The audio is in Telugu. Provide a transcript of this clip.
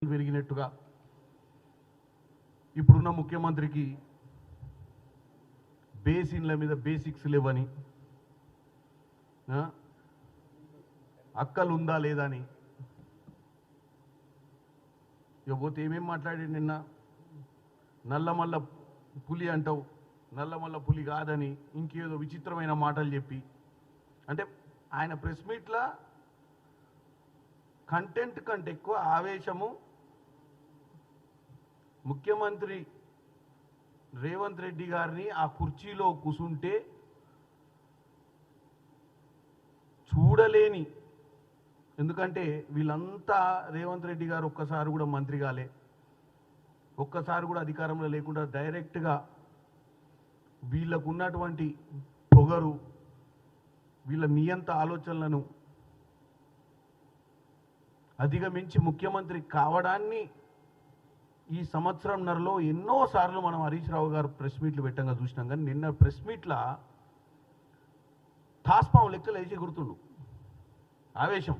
పెరిగినట్టుగా ఇప్పుడున్న ముఖ్యమంత్రికి బేసిన్ల మీద బేసిక్స్ లేవని, అక్కలు ఉందా లేదా అని ఇకపోతే ఏమేం మాట్లాడి నిన్న నల్లమల్ల పులి అంటావు, నల్లమల్ల పులి కాదని ఇంకేదో విచిత్రమైన మాటలు చెప్పి, అంటే ఆయన ప్రెస్ మీట్లా కంటెంట్ కంటే ఎక్కువ ఆవేశము ముఖ్యమంత్రి రేవంత్ రెడ్డి గారిని ఆ కుర్చీలో కూసుంటే చూడలేని, ఎందుకంటే వీళ్ళంతా రేవంత్ రెడ్డి గారు ఒక్కసారి కూడా మంత్రి కాలే, ఒక్కసారి కూడా అధికారంలో లేకుండా డైరెక్ట్గా వీళ్ళకు ఉన్నటువంటి పొగరు, వీళ్ళ నియంత ఆలోచనలను అధిగమించి ముఖ్యమంత్రి కావడాన్ని ఈ సంవత్సరంన్నరలో ఎన్నోసార్లు మనం హరీష్ రావు గారు ప్రెస్ మీట్లు పెట్టంగా చూసినాం. కానీ నిన్న ప్రెస్ మీట్ల తాస్పాం లెక్కలు వేసి గుర్తుండు ఆవేశం.